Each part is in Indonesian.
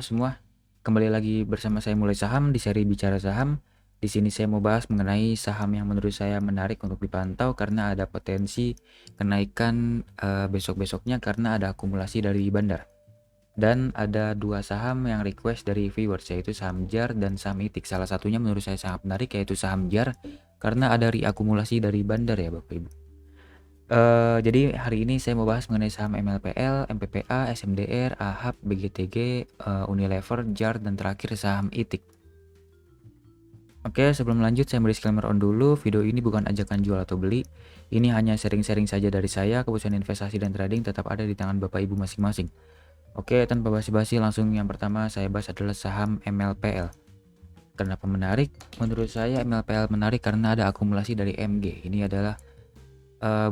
Halo semua, kembali lagi bersama saya Mulai Saham di seri Bicara Saham. Di sini saya mau bahas mengenai saham yang menurut saya menarik untuk dipantau karena ada potensi kenaikan besok-besoknya karena ada akumulasi dari bandar. Dan ada dua saham yang request dari viewers, yaitu saham JAR dan saham ITIK. Salah satunya menurut saya sangat menarik, yaitu saham JAR karena ada reakumulasi dari bandar ya Bapak Ibu. Jadi hari ini saya mau bahas mengenai saham MLPL, MPPA, SMDR, AHAP, BGTG, Unilever, JAR, dan terakhir saham ITIK. Oke, sebelum lanjut saya beri disclaimer on dulu, video ini bukan ajakan jual atau beli. Ini hanya sharing-sharing saja dari saya, keputusan investasi dan trading tetap ada di tangan Bapak Ibu masing-masing. Oke, tanpa basi-basi langsung yang pertama saya bahas adalah saham MLPL. Kenapa menarik? Menurut saya MLPL menarik karena ada akumulasi dari MG. Ini adalah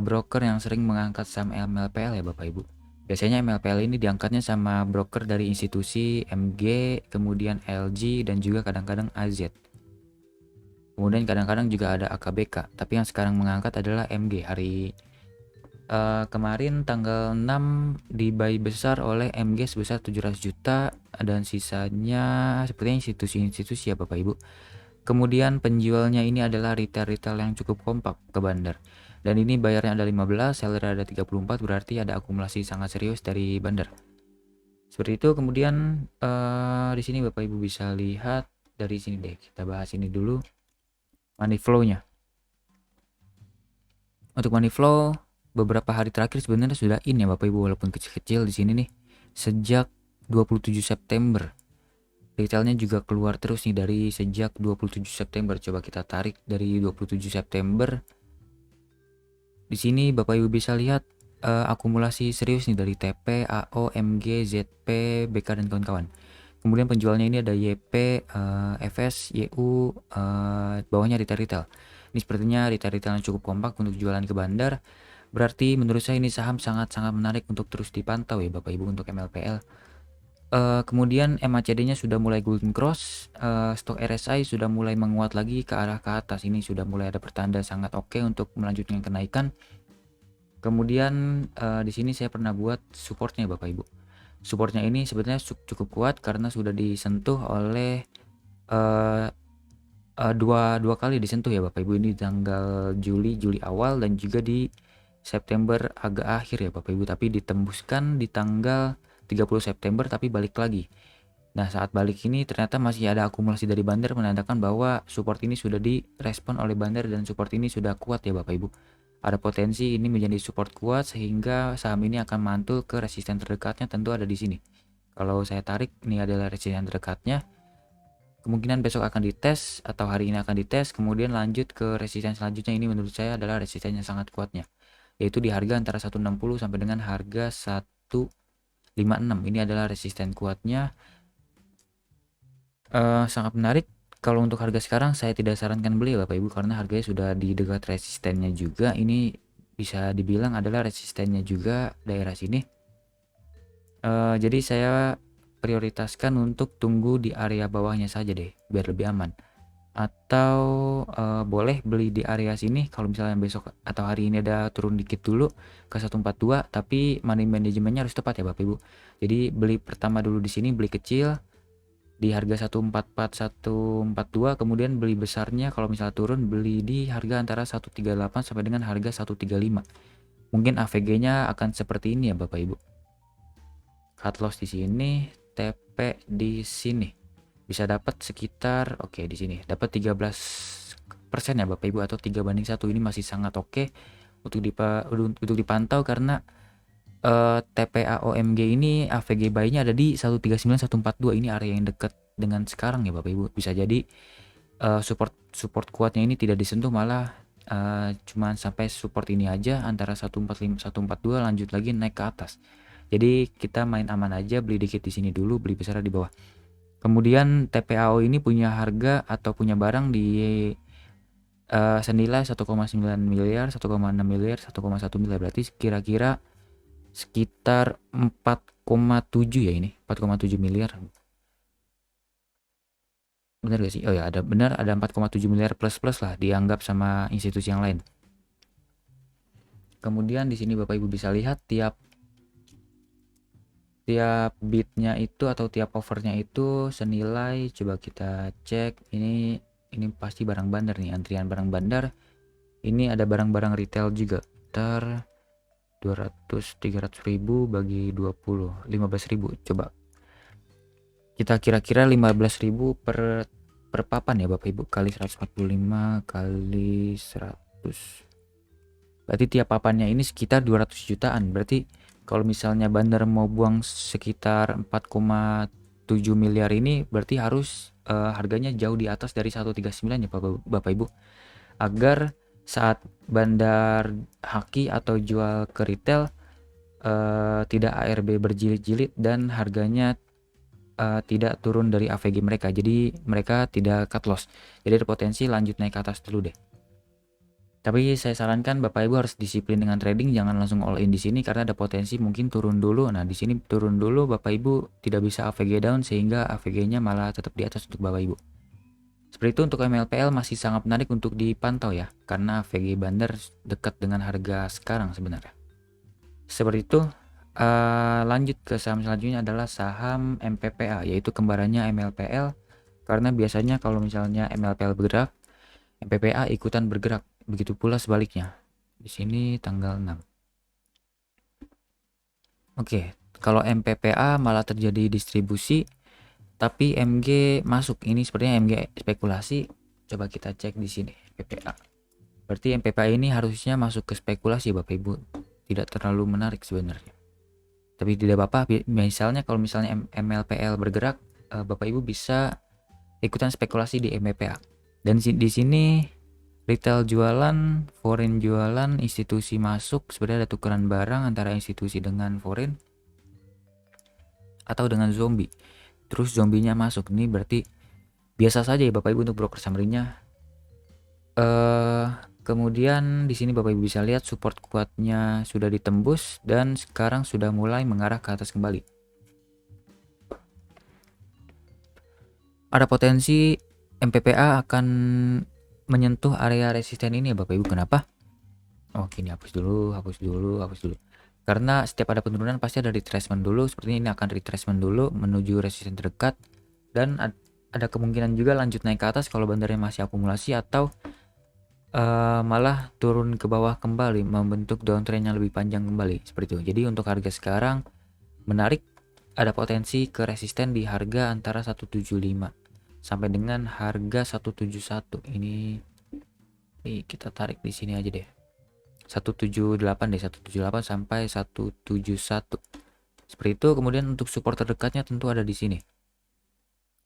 broker yang sering mengangkat saham MLPL ya Bapak Ibu. Biasanya MLPL ini diangkatnya sama broker dari institusi MG, kemudian LG, dan juga kadang-kadang AZ. Kemudian kadang-kadang juga ada AKBK, tapi yang sekarang mengangkat adalah MG. Hari kemarin tanggal 6 di buy besar oleh MG sebesar 700 juta dan sisanya sepertinya institusi-institusi ya Bapak Ibu. Kemudian penjualnya ini adalah retail-retail yang cukup kompak ke bandar. Dan ini bayarnya ada 15, seller ada 34, berarti ada akumulasi sangat serius dari bandar. Seperti itu. Kemudian di sini Bapak Ibu bisa lihat dari sini deh. Kita bahas ini dulu. Money flow-nya. Untuk money flow beberapa hari terakhir sebenarnya sudah in ya Bapak Ibu, walaupun kecil-kecil di sini nih. Sejak 27 September. Retailnya juga keluar terus nih dari sejak 27 September. Coba kita tarik dari 27 September. Di sini Bapak Ibu bisa lihat akumulasi serius nih dari TP, AO, MG, ZP, BK, dan kawan-kawan. Kemudian penjualnya ini ada YP, FS, YU, bawahnya retail-retail. Ini sepertinya retail-retail yang cukup kompak untuk jualan ke bandar. Berarti menurut saya ini saham sangat-sangat menarik untuk terus dipantau ya Bapak Ibu untuk MLPL. Kemudian MACD-nya sudah mulai golden cross, stok RSI sudah mulai menguat lagi ke arah ke atas. Ini sudah mulai ada pertanda sangat oke untuk melanjutkan kenaikan. Kemudian di sini saya pernah buat supportnya Bapak Ibu. Supportnya ini sebenarnya cukup kuat karena sudah disentuh oleh dua kali disentuh ya Bapak Ibu. Ini tanggal Juli awal dan juga di September agak akhir ya Bapak Ibu, tapi ditembuskan di tanggal 30 September tapi balik lagi. Nah, saat balik ini ternyata masih ada akumulasi dari bandar, menandakan bahwa support ini sudah direspon oleh bandar dan support ini sudah kuat ya Bapak Ibu. Ada potensi ini menjadi support kuat sehingga saham ini akan mantul ke resisten terdekatnya, tentu ada di sini. Kalau saya tarik, ini adalah resisten terdekatnya. Kemungkinan besok akan dites atau hari ini akan dites, kemudian lanjut ke resisten selanjutnya. Ini menurut saya adalah resisten yang sangat kuatnya, yaitu di harga antara 160 sampai dengan harga 156. Ini adalah resisten kuatnya. Sangat menarik. Kalau untuk harga sekarang saya tidak sarankan beli Bapak Ibu karena harganya sudah di dekat resistennya juga. Ini bisa dibilang adalah resistennya juga daerah sini. Jadi saya prioritaskan untuk tunggu di area bawahnya saja deh biar lebih aman. Atau boleh beli di area sini kalau misalnya besok atau hari ini ada turun dikit dulu ke 142, tapi money manajemennya harus tepat ya Bapak Ibu. Jadi beli pertama dulu di sini, beli kecil di harga 144 142, kemudian beli besarnya kalau misalnya turun beli di harga antara 138 sampai dengan harga 135. Mungkin AVG-nya akan seperti ini ya Bapak Ibu. Cut loss di sini, TP di sini. Bisa dapat sekitar di sini dapat 13% ya Bapak Ibu, atau 3/1. Ini masih sangat oke untuk dipantau karena TPAOMG ini AVG buy-nya ada di 139 142. Ini area yang dekat dengan sekarang ya Bapak Ibu. Bisa jadi support kuatnya ini tidak disentuh, malah cuman sampai support ini aja antara 145 142, lanjut lagi naik ke atas. Jadi kita main aman aja, beli dikit di sini dulu, beli besar di bawah. Kemudian TPAO ini punya harga atau punya barang di senilai 1,9 miliar, 1,6 miliar, 1,1 miliar. Berarti kira-kira sekitar 4,7 ya, ini 4,7 miliar. Benar gak sih? Oh ya, ada 4,7 miliar plus lah dianggap sama institusi yang lain. Kemudian di sini Bapak Ibu bisa lihat tiap tiap bitnya itu atau tiap offernya itu senilai, coba kita cek. Ini pasti barang bandar nih, antrian barang bandar. Ini ada barang-barang retail juga. 200 ribu bagi 20, 15.000. Coba kita kira-kira 15.000 per papan ya Bapak Ibu, kali 145 kali 100. Berarti tiap papannya ini sekitar 200 jutaan. Berarti kalau misalnya bandar mau buang sekitar 4,7 miliar ini, berarti harus harganya jauh di atas dari 139 ya Bapak Ibu. Agar saat bandar haki atau jual ke retail tidak ARB berjilid-jilid dan harganya tidak turun dari AVG mereka. Jadi mereka tidak cut loss. Jadi ada potensi lanjut naik ke atas dulu deh. Tapi saya sarankan Bapak Ibu harus disiplin dengan trading, jangan langsung all in di sini karena ada potensi mungkin turun dulu. Nah, di sini turun dulu Bapak Ibu tidak bisa AVG down sehingga AVG-nya malah tetap di atas untuk Bapak Ibu. Seperti itu untuk MLPL masih sangat menarik untuk dipantau ya, karena AVG bandar dekat dengan harga sekarang sebenarnya. Seperti itu. Lanjut ke saham selanjutnya adalah saham MPPA, yaitu kembarannya MLPL. Karena biasanya kalau misalnya MLPL bergerak, MPPA ikutan bergerak. Begitu pula sebaliknya. Di sini tanggal 6. Oke, kalau MPPA malah terjadi distribusi, tapi MG masuk. Ini sepertinya MG spekulasi. Coba kita cek di sini MPPA. Berarti MPPA ini harusnya masuk ke spekulasi Bapak Ibu. Tidak terlalu menarik sebenarnya. Tapi tidak apa-apa, misalnya kalau misalnya MLPL bergerak, Bapak Ibu bisa ikutan spekulasi di MPPA. Dan di sini retail jualan, foreign jualan, institusi masuk, sebenarnya ada tukeran barang antara institusi dengan foreign atau dengan zombie. Terus zombinya masuk, ini berarti biasa saja ya Bapak Ibu untuk broker summary-nya. Kemudian di sini Bapak Ibu bisa lihat support kuatnya sudah ditembus dan sekarang sudah mulai mengarah ke atas kembali. Ada potensi MPPA akan menyentuh area resisten ini ya Bapak Ibu. Kenapa? Oke, ini hapus dulu. Karena setiap ada penurunan pasti ada retracement dulu. Sepertinya ini akan retracement dulu menuju resisten terdekat dan ada kemungkinan juga lanjut naik ke atas kalau bandarnya masih akumulasi atau malah turun ke bawah kembali membentuk downtrend yang lebih panjang kembali seperti itu. Jadi untuk harga sekarang menarik, ada potensi ke resisten di harga antara 175 sampai dengan harga 171. Ini kita tarik di sini aja deh. 178 deh, 178 sampai 171. Seperti itu. Kemudian untuk support terdekatnya tentu ada di sini.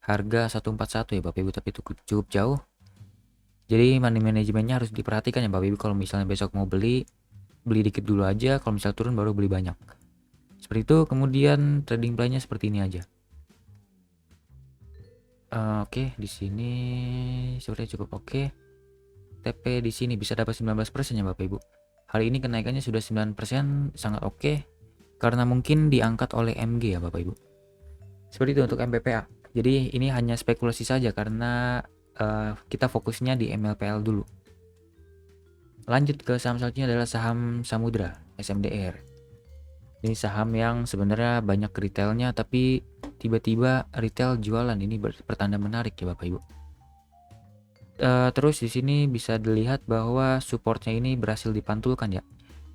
Harga 141 ya Bapak Ibu, tapi itu cukup jauh. Jadi money manajemennya harus diperhatikan ya Bapak Ibu. Kalau misalnya besok mau beli dikit dulu aja. Kalau misalnya turun baru beli banyak. Seperti itu. Kemudian trading plan-nya seperti ini aja. Oke, di sini sepertinya cukup oke. TP di sini bisa dapat 19% ya Bapak Ibu. Hari ini kenaikannya sudah 9%, sangat oke. Karena mungkin diangkat oleh MG ya Bapak Ibu. Seperti itu untuk MPPA. Jadi ini hanya spekulasi saja karena kita fokusnya di MLPL dulu. Lanjut ke saham selanjutnya adalah saham Samudra SMDR. Ini saham yang sebenarnya banyak retailnya tapi tiba-tiba retail jualan. Ini pertanda menarik ya Bapak Ibu. Terus di sini bisa dilihat bahwa supportnya ini berhasil dipantulkan ya.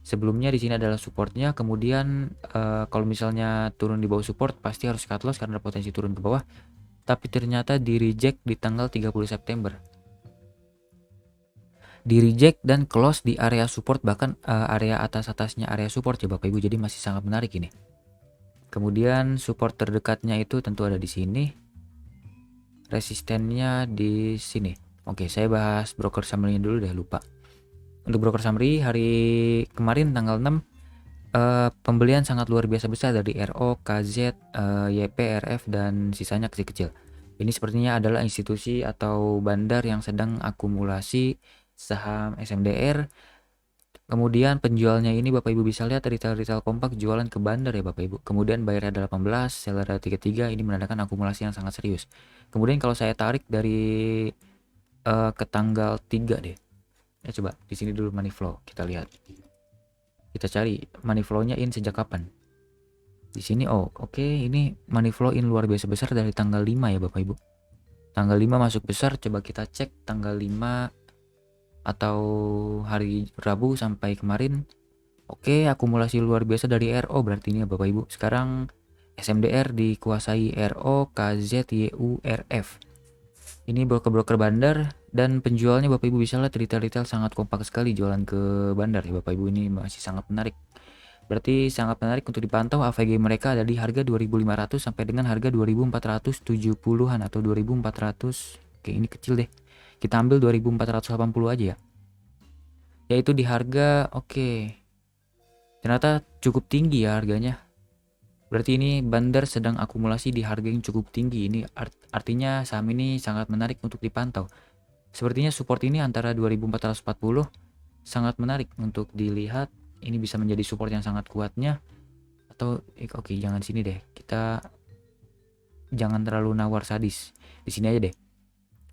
Sebelumnya di sini adalah supportnya, kemudian kalau misalnya turun di bawah support pasti harus cut loss karena potensi turun ke bawah. Tapi ternyata di reject di tanggal 30 September. Di reject dan close di area support, bahkan area atas-atasnya area support ya Bapak Ibu. Jadi masih sangat menarik ini. Kemudian support terdekatnya itu tentu ada di sini. Resistennya di sini. Oke, saya bahas broker summary dulu deh, lupa. Untuk broker summary hari kemarin tanggal 6 pembelian sangat luar biasa besar dari RO, KZ, YP, RF dan sisanya kecil-kecil. Ini sepertinya adalah institusi atau bandar yang sedang akumulasi saham SMDR. Kemudian penjualnya ini Bapak Ibu bisa lihat retail kompak jualan ke bandar ya Bapak Ibu. Kemudian buyer ada 18, seller ada 33, ini menandakan akumulasi yang sangat serius. Kemudian kalau saya tarik dari ke tanggal 3 deh. Ya coba di sini dulu money flow kita lihat. Kita cari money flow-nya in sejak kapan. Di sini oke, ini money flow in luar biasa besar dari tanggal 5 ya Bapak Ibu. Tanggal 5 masuk besar, coba kita cek tanggal 5 atau hari Rabu sampai kemarin. Oke, akumulasi luar biasa dari RO berarti ini ya Bapak Ibu. Sekarang SMDR dikuasai RO, KZ, YU, RF. Ini broker-broker bandar dan penjualnya Bapak Ibu bisa lihat retail-retail sangat kompak sekali jualan ke bandar ya Bapak Ibu, ini masih sangat menarik. Berarti sangat menarik untuk dipantau. AVG mereka ada di harga 2.500 sampai dengan harga 2.470-an atau 2.400. Oke, ini kecil deh. Kita ambil 2.480 aja ya. Yaitu di harga ternyata cukup tinggi ya harganya. Berarti ini bandar sedang akumulasi di harga yang cukup tinggi. Ini artinya saham ini sangat menarik untuk dipantau. Sepertinya support ini antara 2.440 sangat menarik untuk dilihat. Ini bisa menjadi support yang sangat kuatnya. Atau oke, jangan sini deh. Kita jangan terlalu nawar sadis. Di sini aja deh.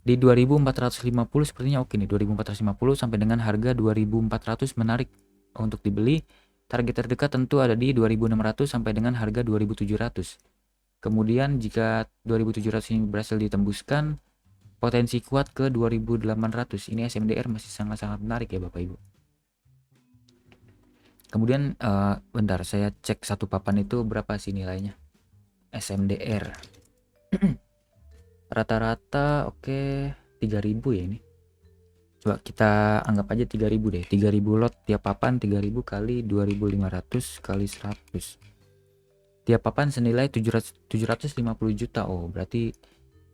Di 2.450 sepertinya oke nih. 2.450 sampai dengan harga 2.400 menarik untuk dibeli. Target terdekat tentu ada di 2.600 sampai dengan harga 2.700. Kemudian jika 2.700 ini berhasil ditembuskan, potensi kuat ke 2.800. Ini SMDR masih sangat-sangat menarik ya Bapak Ibu. Kemudian bentar, saya cek satu papan itu berapa sih nilainya. SMDR. Rata-rata 3.000 ya ini. Coba kita anggap aja 3.000 deh. 3.000 lot tiap papan, 3.000 kali 2.500 kali 100. Tiap papan senilai 750 juta. Berarti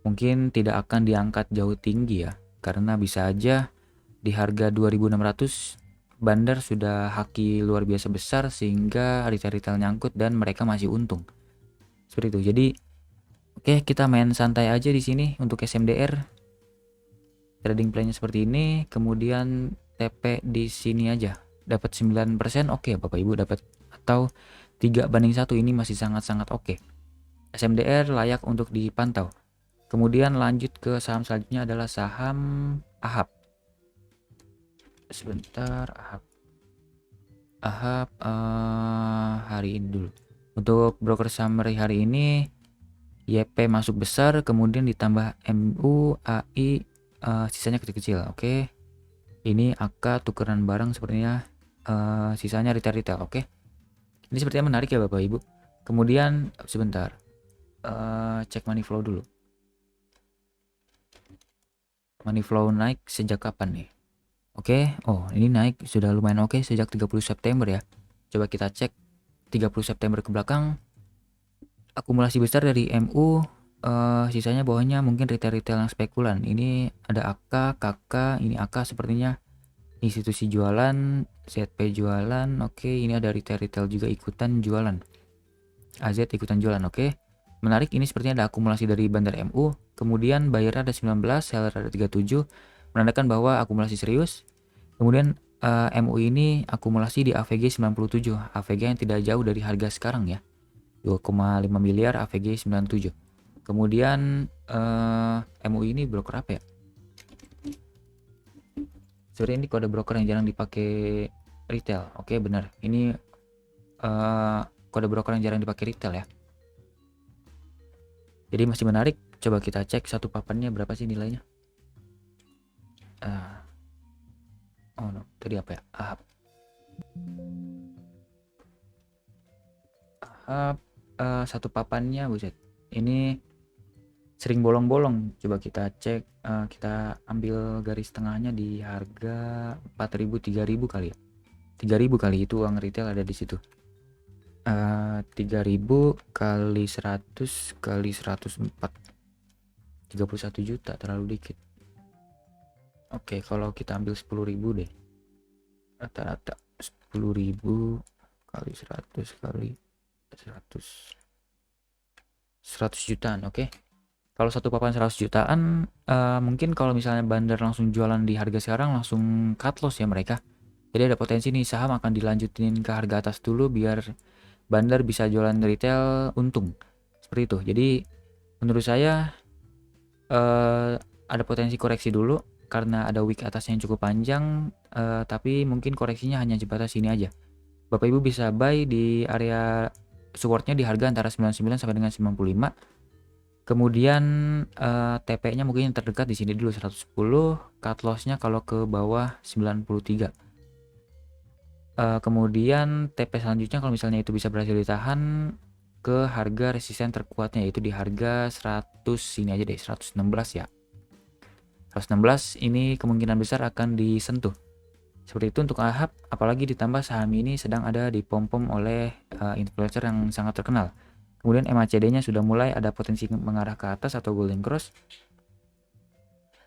mungkin tidak akan diangkat jauh tinggi ya. Karena bisa aja di harga 2.600 bandar sudah haki luar biasa besar sehingga retail-retail nyangkut dan mereka masih untung. Seperti itu. Jadi kita main santai aja di sini untuk SMDR. Trading plan-nya seperti ini, kemudian TP di sini aja dapat 9%. Oke Bapak Ibu, dapat atau 3/1 ini masih sangat-sangat oke. SMDR layak untuk dipantau. Kemudian lanjut ke saham selanjutnya adalah saham AHAP. Sebentar, AHAP hari ini dulu. Untuk broker summary hari ini YP masuk besar, kemudian ditambah MU, AI, sisanya kecil-kecil. Ini AK tukeran barang sepertinya, sisanya retail. Ini sepertinya menarik ya Bapak Ibu. Kemudian sebentar, cek money flow dulu. Money flow naik sejak kapan nih? Ini naik sudah lumayan sejak 30 September ya. Coba kita cek 30 September ke belakang. Akumulasi besar dari MU. Sisanya bawahnya mungkin retail yang spekulan. Ini ada AK, KK, ini AK sepertinya institusi jualan, ZP jualan. Ini ada retail juga ikutan jualan. AZ ikutan jualan. Menarik, ini sepertinya ada akumulasi dari bandar MU. Kemudian buyer ada 19, seller ada 37, menandakan bahwa akumulasi serius. Kemudian MU ini akumulasi di AVG 97, AVG yang tidak jauh dari harga sekarang ya. 2,5 miliar AVG 97. Kemudian MUI ini broker apa ya? Sebenarnya ini kode broker yang jarang dipakai retail. Benar. Ini kode broker yang jarang dipakai retail ya. Jadi masih menarik. Coba kita cek satu papannya berapa sih nilainya. Tadi apa ya? AHAP. Satu papannya buset. Ini sering bolong-bolong. Coba kita cek, kita ambil garis tengahnya di harga 4.000, 3.000 kali ya. 3.000 kali itu uang retail ada di situ. 3.000 kali 100 kali 104, 31 juta, terlalu dikit. Kalau kita ambil 10.000 deh, rata-rata 10.000 kali 100 kali 100 jutaan. Kalau satu papan 100 jutaan, mungkin kalau misalnya bandar langsung jualan di harga sekarang langsung cut loss ya mereka. Jadi ada potensi nih saham akan dilanjutin ke harga atas dulu biar bandar bisa jualan retail untung. Seperti itu. Jadi menurut saya ada potensi koreksi dulu karena ada wick atasnya yang cukup panjang, tapi mungkin koreksinya hanya sebatas sini aja. Bapak Ibu bisa buy di area supportnya di harga antara 99 sampai dengan 95. Kemudian TP-nya mungkin yang terdekat di sini dulu 110, cut loss-nya kalau ke bawah 93. Kemudian TP selanjutnya kalau misalnya itu bisa berhasil ditahan ke harga resisten terkuatnya, yaitu di harga 100, sini aja deh, 116 ya. 116 ini kemungkinan besar akan disentuh. Seperti itu untuk AHAB, apalagi ditambah saham ini sedang ada dipom-pom oleh influencer yang sangat terkenal. Kemudian MACD-nya sudah mulai ada potensi mengarah ke atas atau golden cross.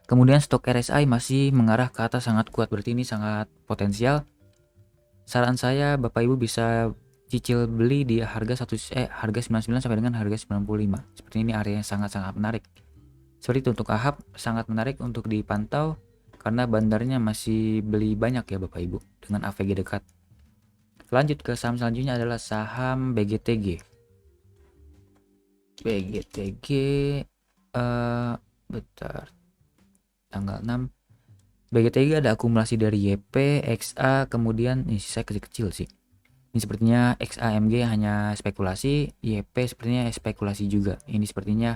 Kemudian stok RSI masih mengarah ke atas sangat kuat, berarti ini sangat potensial. Saran saya Bapak Ibu bisa cicil beli di harga harga 99 sampai dengan harga 95. Seperti ini area yang sangat-sangat menarik. Seperti itu untuk AHAB sangat menarik untuk dipantau karena bandarnya masih beli banyak ya Bapak Ibu dengan AVG dekat. Lanjut ke saham selanjutnya adalah saham BGTG. BGTG bentar. Tanggal 6 BGTG ada akumulasi dari YP, XA, kemudian ini saya kecil-kecil sih. Ini sepertinya XAMG hanya spekulasi, YP sepertinya spekulasi juga. Ini sepertinya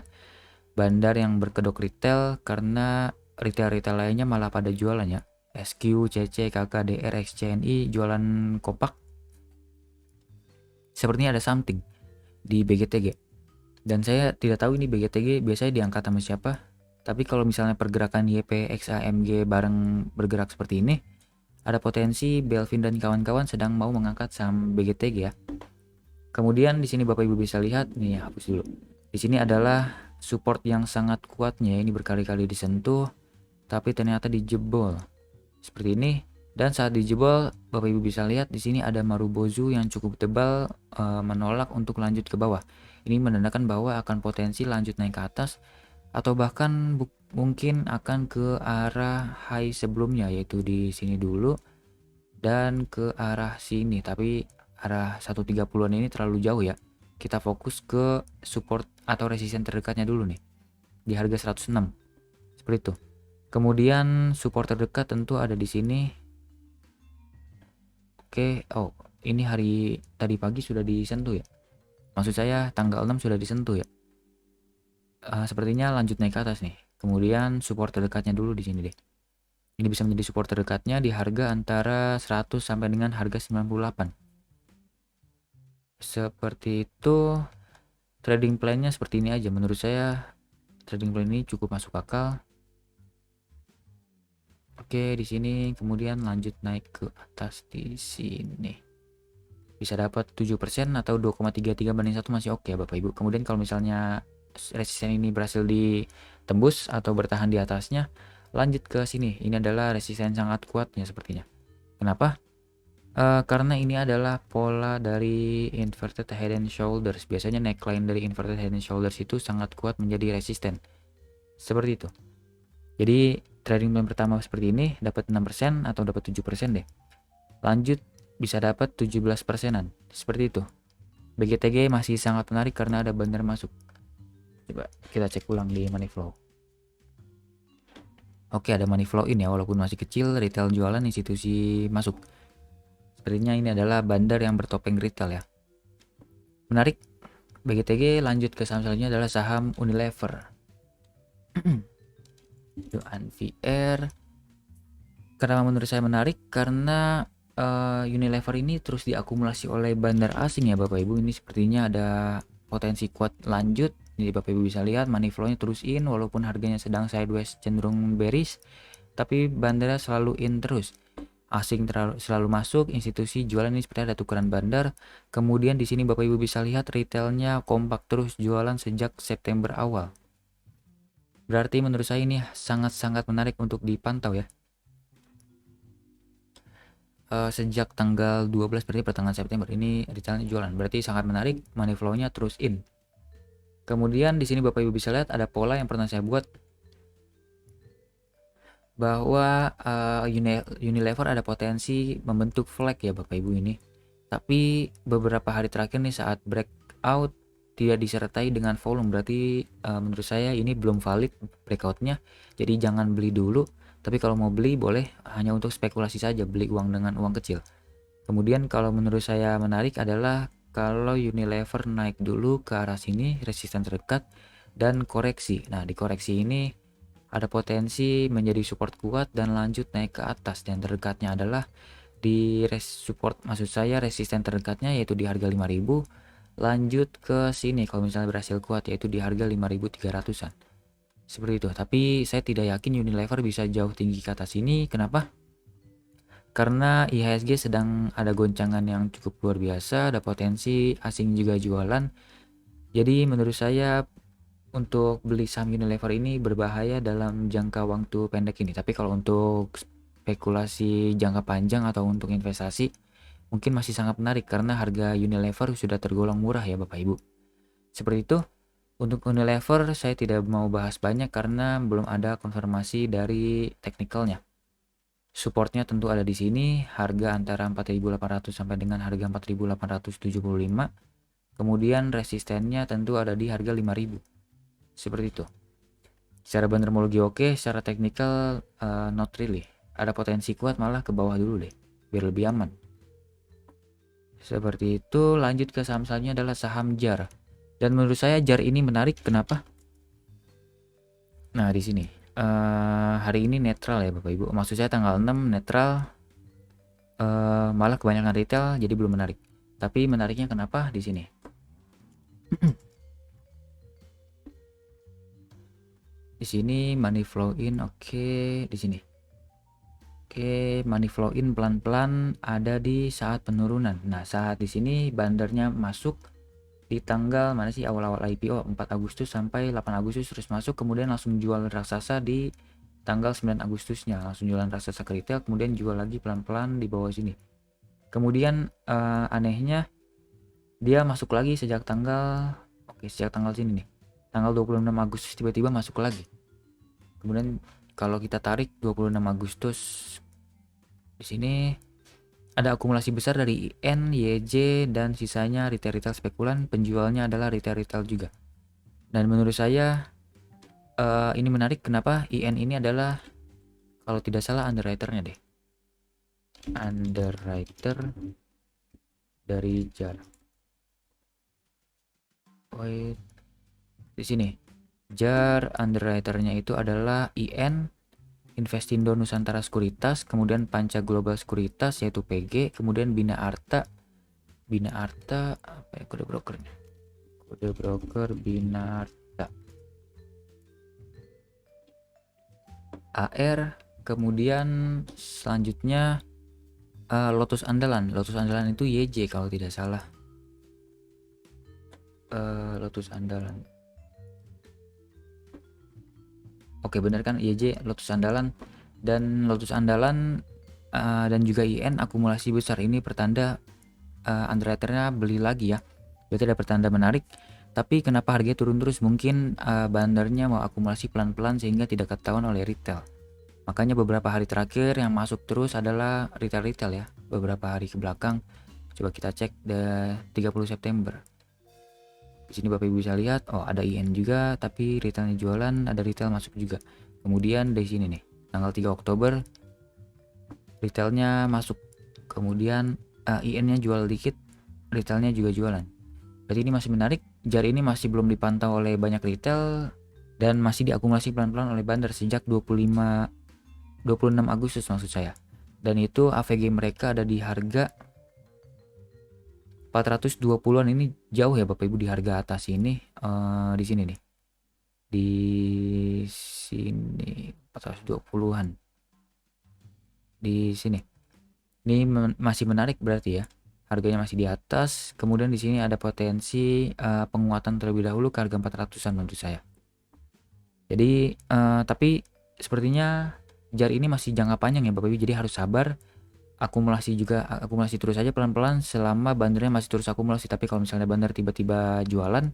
bandar yang berkedok retail karena retail-retail lainnya malah pada jualannya. SQ, CC, KKDR, XCNI jualan kopak. Sepertinya ada something di BGTG. Dan saya tidak tahu ini BGTG biasanya diangkat sama siapa. Tapi kalau misalnya pergerakan YP, XAMG bareng bergerak seperti ini, ada potensi Belvin dan kawan-kawan sedang mau mengangkat saham BGTG ya. Kemudian di sini Bapak Ibu bisa lihat, nih hapus dulu. Di sini adalah support yang sangat kuatnya, ini berkali-kali disentuh, tapi ternyata dijebol seperti ini. Dan saat dijebol, Bapak Ibu bisa lihat di sini ada Marubozu yang cukup tebal menolak untuk lanjut ke bawah. Ini menandakan bahwa akan potensi lanjut naik ke atas atau bahkan mungkin akan ke arah high sebelumnya, yaitu di sini dulu dan ke arah sini, tapi arah 130-an ini terlalu jauh ya. Kita fokus ke support atau resisten terdekatnya dulu nih di harga 106 seperti itu. Kemudian support terdekat tentu ada di sini. Oke, oh ini hari tadi pagi sudah disentuh ya, maksud saya tanggal 6 sudah disentuh ya. Sepertinya lanjut naik ke atas nih. Kemudian support terdekatnya dulu di sini deh. Ini bisa menjadi support terdekatnya di harga antara 100 sampai dengan harga 98. Seperti itu. Trading plan-nya seperti ini aja. Menurut saya trading plan ini cukup masuk akal. Oke, di sini kemudian lanjut naik ke atas di sini. Bisa dapat 7% atau 2,33 banding 1 masih oke Bapak Ibu. Kemudian kalau misalnya resisten ini berhasil ditembus atau bertahan di atasnya, lanjut ke sini. Ini adalah resisten sangat kuatnya sepertinya. Kenapa? Karena ini adalah pola dari inverted head and shoulders. Biasanya neckline dari inverted head and shoulders itu sangat kuat menjadi resisten. Seperti itu. Jadi trading plan pertama seperti ini dapat 6% atau dapat 7% deh. Lanjut bisa dapat 17%-an. Seperti itu. BGTG masih sangat menarik karena ada bandar masuk. Coba kita cek ulang di money flow. Oke, ada money flow in ya, walaupun masih kecil, retail jualan, institusi masuk. Sepertinya ini adalah bandar yang bertopeng retail ya. Menarik. BGTG. Lanjut ke saham selanjutnya adalah saham Unilever. Itu ANVR. Kenapa menurut saya menarik? Karena Unilever ini terus diakumulasi oleh bandar asing ya Bapak Ibu. Ini sepertinya ada potensi kuat lanjut. Jadi Bapak Ibu bisa lihat money flow-nya terus in, walaupun harganya sedang sideways cenderung bearish, tapi bandara selalu in terus. Asing selalu masuk, institusi jualan, ini seperti ada tukeran bandar. Kemudian di sini Bapak Ibu bisa lihat retailnya kompak terus jualan sejak September awal. Berarti menurut saya ini sangat-sangat menarik untuk dipantau ya. Sejak tanggal 12 berarti pertengahan September ini retailnya jualan, berarti sangat menarik, money flow-nya terus in. Kemudian di sini Bapak Ibu bisa lihat ada pola yang pernah saya buat bahwa Unilever ada potensi membentuk flag ya Bapak Ibu ini. Tapi beberapa hari terakhir nih saat breakout tidak disertai dengan volume, berarti menurut saya ini belum valid breakoutnya. Jadi jangan beli dulu. Tapi kalau mau beli boleh hanya untuk spekulasi saja, beli uang dengan uang kecil. Kemudian kalau menurut saya menarik adalah kalau Unilever naik dulu ke arah sini, resisten terdekat dan koreksi. Nah, di koreksi ini ada potensi menjadi support kuat dan lanjut naik ke atas, dan terdekatnya adalah di support, maksud saya resisten terdekatnya yaitu di harga 5000, lanjut ke sini kalau misalnya berhasil kuat yaitu di harga 5300-an. Seperti itu. Tapi saya tidak yakin Unilever bisa jauh tinggi ke atas ini. Kenapa? Karena IHSG sedang ada goncangan yang cukup luar biasa, ada potensi asing juga jualan. Jadi menurut saya untuk beli saham Unilever ini berbahaya dalam jangka waktu pendek ini. Tapi kalau untuk spekulasi jangka panjang atau untuk investasi mungkin masih sangat menarik karena harga Unilever sudah tergolong murah ya Bapak Ibu. Seperti itu. Untuk Unilever saya tidak mau bahas banyak karena belum ada konfirmasi dari teknikalnya. Supportnya tentu ada di sini, harga antara 4.800 sampai dengan harga 4.875. Kemudian resistennya tentu ada di harga 5.000. Seperti itu. Secara bandermologi oke, secara teknikal not really. Ada potensi kuat malah ke bawah dulu deh, biar lebih aman. Seperti itu. Lanjut ke saham selanjutnya adalah saham JAR. Dan menurut saya JAR ini menarik. Kenapa? Nah, di sini hari ini netral ya Bapak Ibu. Maksud saya tanggal 6 netral, malah kebanyakan retail jadi belum menarik. Tapi menariknya kenapa di sini? Di sini money flow in, oke, di sini. Oke, money flow in pelan-pelan ada di saat penurunan. Nah, saat di sini bandarnya masuk di tanggal mana sih, awal-awal IPO 4 Agustus sampai 8 Agustus terus masuk, kemudian langsung jual raksasa di tanggal 9 Agustusnya, langsung jualan raksasa ke retail, kemudian jual lagi pelan-pelan di bawah sini. Kemudian anehnya dia masuk lagi sejak tanggal sini nih, tanggal 26 Agustus tiba-tiba masuk lagi. Kemudian kalau kita tarik 26 Agustus di sini ada akumulasi besar dari IN, YJ, dan sisanya retail-retail spekulan. Penjualnya adalah retail-retail juga. Dan menurut saya ini menarik. Kenapa? IN ini adalah kalau tidak salah underwriternya deh. Underwriter dari JAR. Wait, di sini JAR underwriternya itu adalah IN, Investindo Nusantara Sekuritas, kemudian Panca Global Sekuritas yaitu PG, kemudian Bina Arta apa ya kode brokernya? Kode broker Bina Arta. AR, kemudian selanjutnya Lotus Andalan. Lotus Andalan itu YJ kalau tidak salah. Lotus Andalan. Oke, benar kan, YJ Lotus Andalan. Dan Lotus Andalan dan juga IN akumulasi besar, ini pertanda underwriternya beli lagi ya. Berarti ada pertanda menarik. Tapi kenapa harganya turun terus? Mungkin bandarnya mau akumulasi pelan-pelan sehingga tidak ketahuan oleh retail. Makanya beberapa hari terakhir yang masuk terus adalah retail-retail ya. Beberapa hari ke belakang. Coba kita cek 30 September. Di sini Bapak Ibu bisa lihat, oh ada IN juga, tapi retailnya jualan, ada retail masuk juga. Kemudian di sini nih, tanggal 3 Oktober retailnya masuk. Kemudian IN-nya jual dikit, retailnya juga jualan. Berarti ini masih menarik. JAR ini masih belum dipantau oleh banyak retail dan masih diakumulasi pelan-pelan oleh bandar sejak 26 Agustus maksud saya. Dan itu AVG mereka ada di harga 420-an. Ini jauh ya Bapak Ibu di harga atas ini. Di sini nih. Di sini 420-an. Di sini. Ini masih menarik berarti ya. Harganya masih di atas. Kemudian di sini ada potensi penguatan terlebih dahulu ke harga 400-an menurut saya. Jadi tapi sepertinya JAR ini masih jangka panjang ya Bapak Ibu. Jadi harus sabar. Akumulasi terus aja pelan-pelan selama bandarnya masih terus akumulasi. Tapi kalau misalnya bandar tiba-tiba jualan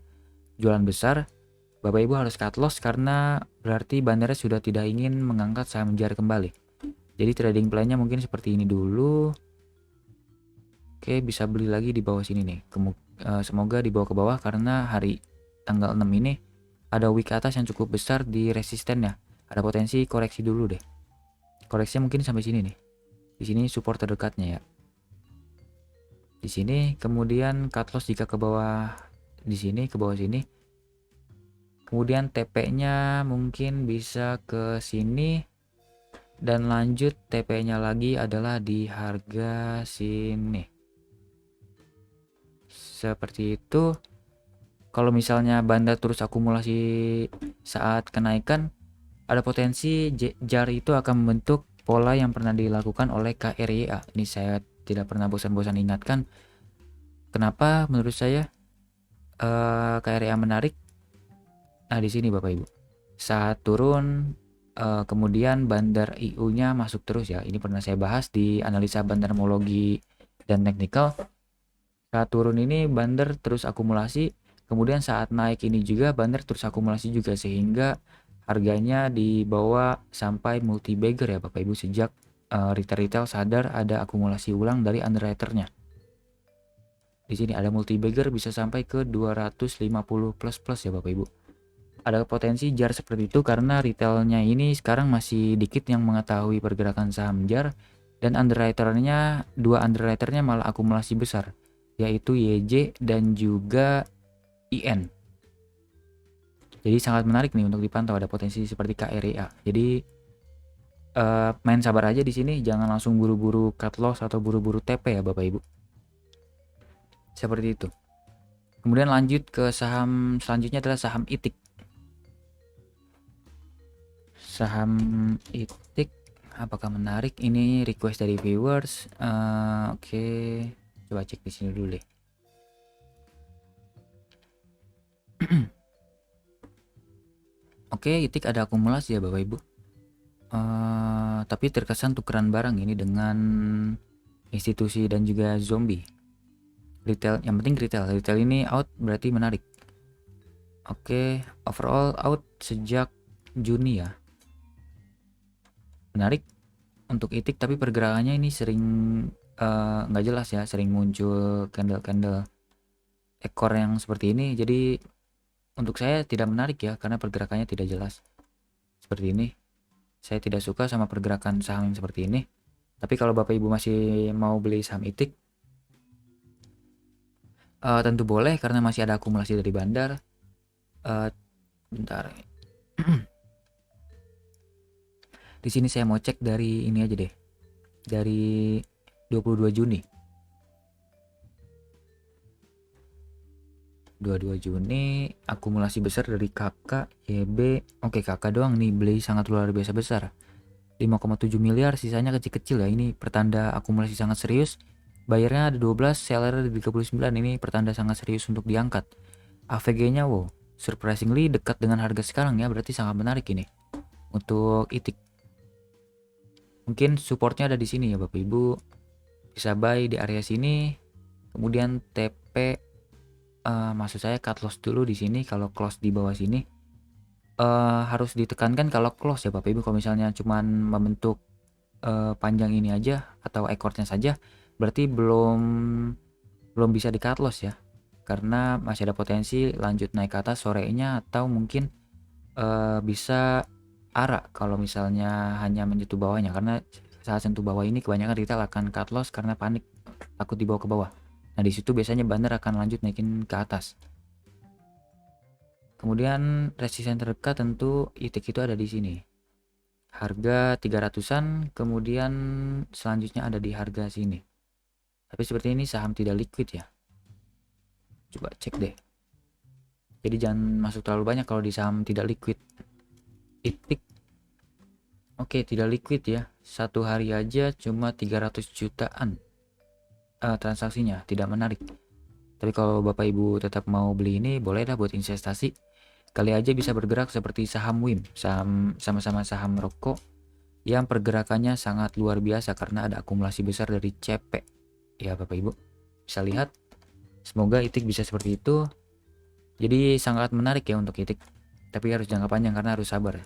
besar, Bapak Ibu harus cut loss karena berarti bandarnya sudah tidak ingin mengangkat saham JAR kembali. Jadi trading plan-nya mungkin seperti ini dulu. Oke, bisa beli lagi di bawah sini nih. Semoga dibawa ke bawah karena hari tanggal 6 ini ada wick atas yang cukup besar di resistennya. Ada potensi koreksi dulu deh. Koreksinya mungkin sampai sini nih. Di sini support terdekatnya ya. di sini, kemudian cut loss jika ke bawah di sini, ke bawah sini. Kemudian TP-nya mungkin bisa ke sini dan lanjut TP-nya lagi adalah di harga sini. Seperti itu. Kalau misalnya bandar terus akumulasi saat kenaikan, ada potensi jar itu akan membentuk pola yang pernah dilakukan oleh KRYA. Ini saya tidak pernah bosan-bosan ingatkan. Kenapa menurut saya KRYA menarik? Nah, di sini Bapak Ibu. Saat turun kemudian bandar IU-nya masuk terus ya. Ini pernah saya bahas di analisa bandarmologi dan teknikal. Saat turun ini bandar terus akumulasi, kemudian saat naik ini juga bandar terus akumulasi juga, sehingga harganya dibawa sampai multi bagger ya Bapak Ibu, sejak retail sadar ada akumulasi ulang dari underwriternya. Di sini ada multi bagger bisa sampai ke 250 plus ya Bapak Ibu. Ada potensi jar seperti itu karena retailnya ini sekarang masih dikit yang mengetahui pergerakan saham jar, dan dua underwriternya malah akumulasi besar, yaitu YJ dan juga IN. Jadi sangat menarik nih untuk dipantau, ada potensi seperti KREA. Jadi main sabar aja di sini, jangan langsung buru-buru cut loss atau buru-buru TP ya Bapak Ibu. Seperti itu. Kemudian lanjut ke saham selanjutnya adalah saham ITIK. Saham ITIK apakah menarik? Ini request dari viewers. Oke. Coba cek di sini dulu deh. Oke, ITIK ada akumulasi ya Bapak Ibu. Tapi terkesan tukeran barang ini dengan institusi dan juga zombie. Retail, yang penting retail ini out, berarti menarik. Oke, overall out sejak Juni ya. Menarik untuk ITIK, tapi pergerakannya ini sering nggak jelas ya, sering muncul candle ekor yang seperti ini. Jadi untuk saya tidak menarik ya, karena pergerakannya tidak jelas seperti ini. Saya tidak suka sama pergerakan saham yang seperti ini. Tapi kalau Bapak Ibu masih mau beli saham ITIK, tentu boleh karena masih ada akumulasi dari bandar. Bentar. Di sini saya mau cek dari ini aja deh. Dari 22 Juni. 22 Juni akumulasi besar dari KK, YB. Oke, KK doang nih beli sangat luar biasa besar. 5,7 miliar, sisanya kecil-kecil ya. Ini pertanda akumulasi sangat serius. Bayarnya ada 12, seller ada 39. Ini pertanda sangat serius untuk diangkat. AVG-nya wow, surprisingly dekat dengan harga sekarang ya, berarti sangat menarik ini untuk ITIK. Mungkin supportnya ada di sini ya Bapak Ibu, bisa buy di area sini, kemudian TP, maksud saya cut loss dulu di sini. Kalau close di bawah sini harus ditekankan kalau close ya Bapak Ibu. Kalau misalnya cuman membentuk panjang ini aja atau ekornya saja, berarti belum bisa di cut loss ya, karena masih ada potensi lanjut naik ke atas sorenya, atau mungkin bisa arah kalau misalnya hanya menyentuh bawahnya, karena saat sentuh bawah ini kebanyakan retail akan cut loss karena panik takut dibawa ke bawah. Nah di situ biasanya bandar akan lanjut naikin ke atas. Kemudian resisten terdekat tentu ITIK itu ada di sini, harga 300-an. Kemudian selanjutnya ada di harga sini. Tapi seperti ini saham tidak liquid ya. Coba cek deh. Jadi jangan masuk terlalu banyak kalau di saham tidak liquid. ITIK oke, tidak liquid ya. Satu hari aja cuma 300 jutaan transaksinya, tidak menarik. Tapi kalau Bapak Ibu tetap mau beli ini, boleh lah buat investasi. Kali aja bisa bergerak seperti saham WIM, sama-sama saham rokok yang pergerakannya sangat luar biasa karena ada akumulasi besar dari CP. Ya Bapak Ibu bisa lihat. Semoga ITIK bisa seperti itu. Jadi sangat menarik ya untuk ITIK. Tapi harus jangka panjang karena harus sabar.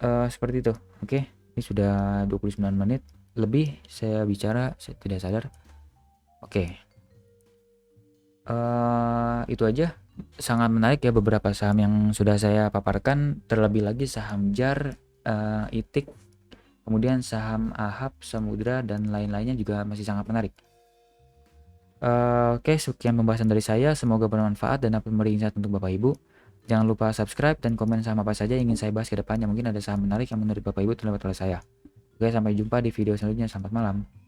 Seperti itu. Oke, ini sudah 29 menit lebih saya bicara, saya tidak sadar. Oke. Itu aja. Sangat menarik ya beberapa saham yang sudah saya paparkan, terlebih lagi saham JAR, ITIK, kemudian saham AHAP, Samudra dan lain-lainnya juga masih sangat menarik. Oke, sekian pembahasan dari saya. Semoga bermanfaat dan dapat memberi insight untuk Bapak Ibu. Jangan lupa subscribe dan komen saham apa saja yang ingin saya bahas ke depannya. Mungkin ada saham menarik yang menurut Bapak Ibu terlewat oleh saya. Oke, sampai jumpa di video selanjutnya. Selamat malam.